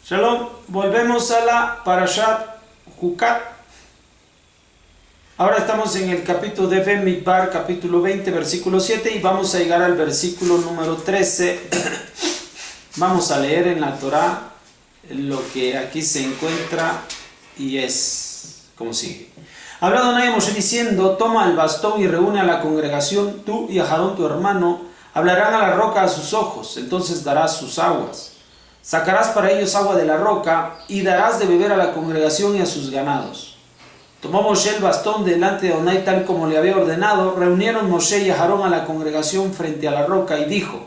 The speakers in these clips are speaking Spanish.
Shalom, volvemos a la Parashat Jucat. Ahora estamos en el capítulo de Bemidbar, capítulo 20, versículo 7, y vamos a llegar al versículo número 13. Vamos a leer en la Torá lo que aquí se encuentra y es como sigue. Habló Adonai a Moshe diciendo: toma el bastón y reúne a la congregación, tú y Aarón tu hermano hablarán a la roca a sus ojos, entonces darás sus aguas. Sacarás para ellos agua de la roca y darás de beber a la congregación y a sus ganados. Tomó Moshe el bastón delante de Adonai tal como le había ordenado. Reunieron Moshe y Aarón a la congregación frente a la roca y dijo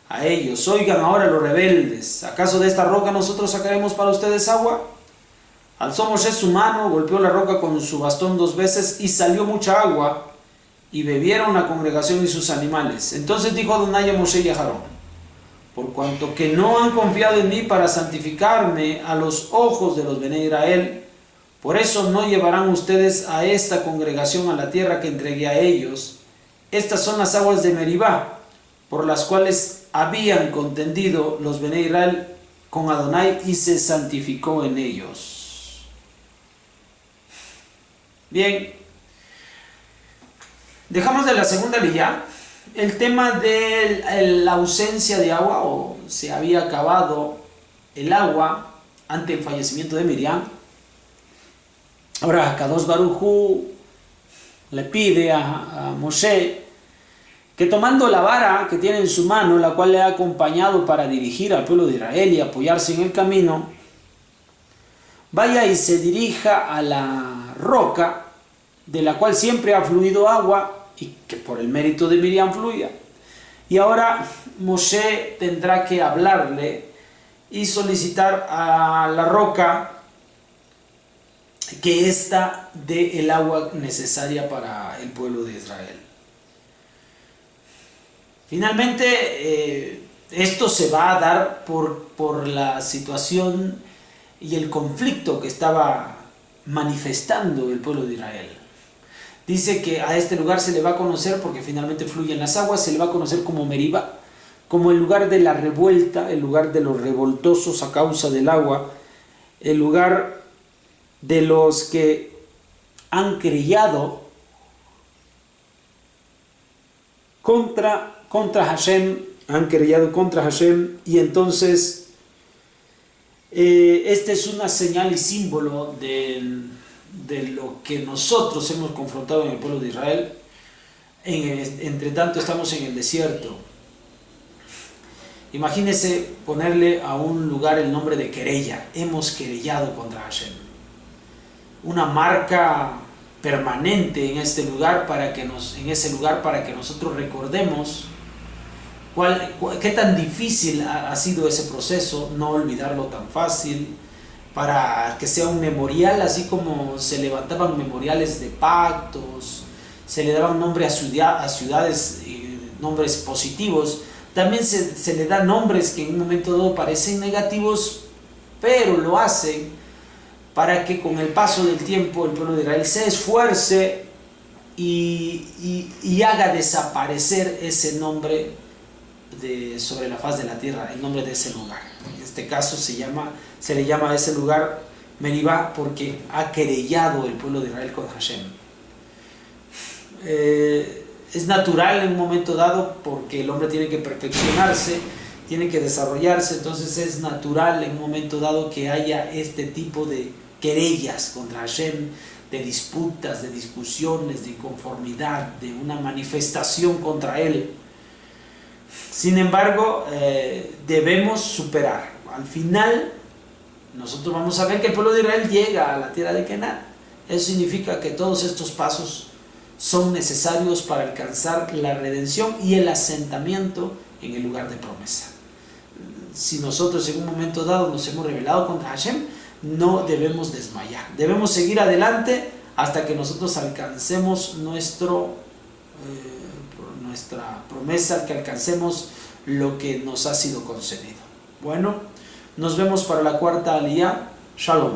a ellos: oigan ahora los rebeldes, ¿acaso de esta roca nosotros sacaremos para ustedes agua? Alzó Moshe su mano, golpeó la roca con su bastón 2 veces y salió mucha agua, y bebieron la congregación y sus animales. Entonces dijo Adonai a Moshe y a Aarón: por cuanto que no han confiado en mí para santificarme a los ojos de los Bnei Israel, por eso no llevarán ustedes a esta congregación a la tierra que entregué a ellos. Estas son las aguas de Meribá, por las cuales habían contendido los Bnei Israel con Adonai, y se santificó en ellos. Bien, dejamos de la segunda liyá el tema de la ausencia de agua, o se había acabado el agua ante el fallecimiento de Miriam. Ahora Kadosh Baruj Hu le pide a Moshe que, tomando la vara que tiene en su mano, la cual le ha acompañado para dirigir al pueblo de Israel y apoyarse en el camino, vaya y se dirija a la roca de la cual siempre ha fluido agua, y que por el mérito de Miriam fluya. Y ahora Moshe tendrá que hablarle y solicitar a la roca que ésta dé el agua necesaria para el pueblo de Israel. Finalmente, esto se va a dar por la situación y el conflicto que estaba manifestando el pueblo de Israel. Dice que a este lugar se le va a conocer, porque finalmente fluyen las aguas, se le va a conocer como Meribá, como el lugar de la revuelta, el lugar de los revoltosos a causa del agua, el lugar de los que han querellado contra Hashem, y entonces este es una señal y símbolo de lo que nosotros hemos confrontado en el pueblo de Israel. Entre tanto estamos en el desierto. Imagínense ponerle a un lugar el nombre de querella. Hemos querellado contra Hashem. Una marca permanente en este lugar para que nosotros recordemos qué tan difícil ha sido ese proceso, no olvidarlo tan fácil, para que sea un memorial, así como se levantaban memoriales de pactos, se le daban nombre a ciudades, nombres positivos. También se le da nombres que en un momento dado parecen negativos, pero lo hacen para que con el paso del tiempo el pueblo de Israel se esfuerce y haga desaparecer ese nombre sobre la faz de la tierra, el nombre de ese lugar. En este caso se le llama a ese lugar Meribá, porque ha querellado el pueblo de Israel con Hashem. Es natural en un momento dado, porque el hombre tiene que perfeccionarse, tiene que desarrollarse. Entonces es natural en un momento dado que haya este tipo de querellas contra Hashem, de disputas, de discusiones, de inconformidad, de una manifestación contra él. Sin embargo, debemos superar. Al final nosotros vamos a ver que el pueblo de Israel llega a la tierra de Canaán. Eso significa que todos estos pasos son necesarios para alcanzar la redención y el asentamiento en el lugar de promesa. Si nosotros en un momento dado nos hemos rebelado contra Hashem, no debemos desmayar. Debemos seguir adelante hasta que nosotros alcancemos nuestra promesa, que alcancemos lo que nos ha sido concedido. Bueno, nos vemos para la cuarta aliyá. Shalom.